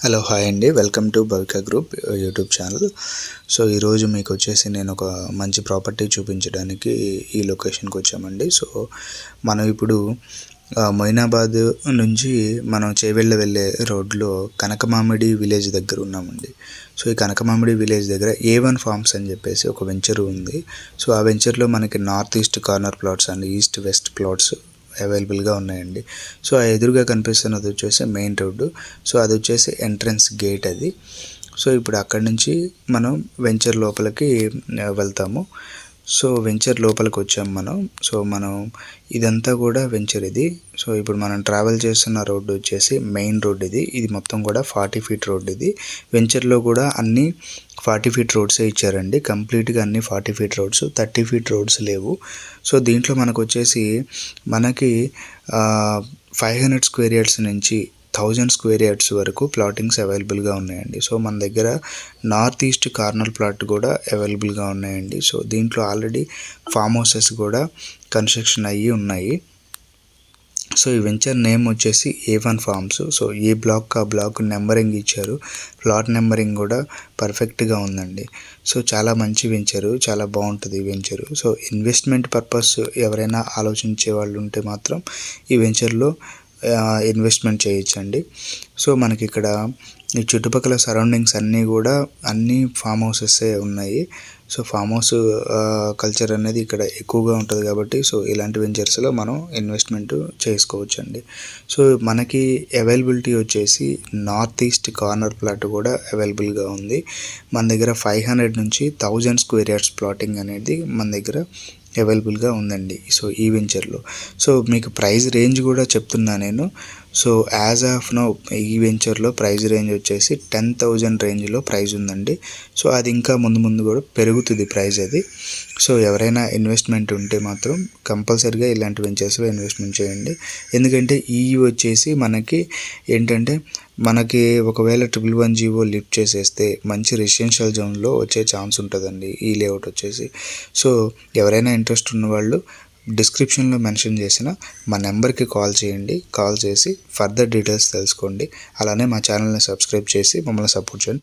Hello hi అండి, welcome to Bhavika group YouTube channel. So ఈరోజు మీకు వచ్చేసి నేను ఒక మంచి ప్రాపర్టీ చూపించడానికి ఈ లొకేషన్కి వచ్చామండి. సో మనం ఇప్పుడు మొయినాబాద్ నుంచి మనం చేవెళ్ళ వెళ్ళే రోడ్లో కనకమామిడి విలేజ్ దగ్గర ఉన్నామండి. సో ఈ కనకమామిడి విలేజ్ దగ్గర A1 ఫార్మ్స్ అని చెప్పేసి ఒక వెంచర్ ఉంది. సో ఆ వెంచర్లో మనకి north east corner plots and east west plots అవైలబుల్గా ఉన్నాయండి. సో ఆ ఎదురుగా కనిపిస్తున్నది వచ్చేసి మెయిన్ రోడ్డు. సో అది వచ్చేసి ఎంట్రన్స్ గేట్ అది. సో ఇప్పుడు అక్కడి నుంచి మనం వెంచర్ లోపలికి వెళ్తాము. సో వెంచర్ లోపలికి వచ్చాము మనం. సో మనం ఇదంతా కూడా వెంచర్ ఇది. సో ఇప్పుడు మనం ట్రావెల్ చేస్తున్న రోడ్డు వచ్చేసి మెయిన్ రోడ్ ఇది. ఇది మొత్తం కూడా 40 ఫీట్ రోడ్ ఇది. వెంచర్లో కూడా అన్ని 40 ఫీట్ రోడ్సే ఇచ్చారండి. కంప్లీట్గా అన్ని 40 ఫీట్ రోడ్స్, 30 ఫీట్ రోడ్స్ లేవు. సో దీంట్లో మనకు వచ్చేసి మనకి 500 స్క్వేర్ యార్డ్స్ నుంచి 1000 స్క్వేర్ యార్డ్స్ వరకు ప్లాటింగ్స్ అవైలబుల్గా ఉన్నాయండి. సో మన దగ్గర నార్త్ ఈస్ట్ కార్నర్ ప్లాట్ కూడా అవైలబుల్గా ఉన్నాయండి. సో దీంట్లో ఆల్రెడీ ఫామ్ హౌసెస్ కూడా కన్స్ట్రక్షన్ అయ్యి ఉన్నాయి. సో ఈ వెంచర్ నేమ్ వచ్చేసి A1 ఫార్మ్స్. సో ఏ బ్లాక్ ఆ బ్లాక్ నెంబరింగ్ ఇచ్చారు. ప్లాట్ నెంబరింగ్ కూడా పర్ఫెక్ట్గా ఉందండి. సో చాలా మంచి వెంచరు, చాలా బాగుంటుంది ఈ వెంచరు. సో ఇన్వెస్ట్మెంట్ పర్పస్ ఎవరైనా ఆలోచించే వాళ్ళు ఉంటే మాత్రం ఈ వెంచర్లో ఇన్వెస్ట్మెంట్ చేయొచ్చండి. సో మనకి ఇక్కడ ఈ చుట్టుపక్కల సరౌండింగ్స్ అన్నీ కూడా అన్ని ఫామ్ హౌసెసే ఉన్నాయి. సో ఫామ్ హౌస్ కల్చర్ అనేది ఇక్కడ ఎక్కువగా ఉంటుంది కాబట్టి సో ఇలాంటి వెంచర్స్లో మనం ఇన్వెస్ట్మెంట్ చేసుకోవచ్చండి. సో మనకి అవైలబిలిటీ వచ్చేసి నార్త్ ఈస్ట్ కార్నర్ ప్లాట్ కూడా అవైలబుల్గా ఉంది. మన దగ్గర 500 నుంచి 1000 స్క్వేర్ యార్డ్స్ ప్లాటింగ్ అనేది మన దగ్గర అవైలబుల్గా ఉందండి. సో ఈ వెంచర్లో సో మీకు ప్రైస్ రేంజ్ కూడా చెప్తున్నా నేను. సో యాజ్ ఆఫ్ నౌ ఈ వెంచర్లో ప్రైస్ రేంజ్ వచ్చేసి 10,000 రేంజ్లో ప్రైస్ ఉందండి. సో అది ఇంకా ముందు కూడా పెరుగుతుంది ప్రైస్ అది. సో ఎవరైనా ఇన్వెస్ట్మెంట్ ఉంటే మాత్రం కంపల్సరీగా ఇలాంటి వెంచర్స్లో ఇన్వెస్ట్మెంట్ చేయండి. ఎందుకంటే ఈ వచ్చేసి మనకి ఏంటంటే మనకి ఒకవేళ 111 జీవో లిఫ్ట్ చేసేస్తే మంచి రెసిడెన్షియల్ జోన్లో వచ్చే ఛాన్స్ ఉంటుందండి ఈ లేఅవుట్ వచ్చేసి. సో ఎవరైనా ఇంట్రెస్ట్ ఉన్నవాళ్ళు డిస్క్రిప్షన్లో మెన్షన్ చేసిన మా నెంబర్కి కాల్ చేయండి. కాల్ చేసి ఫర్దర్ డీటెయిల్స్ తెలుసుకోండి. అలానే మా ఛానల్ని సబ్స్క్రైబ్ చేసి మమ్మల్ని సపోర్ట్ చేయండి.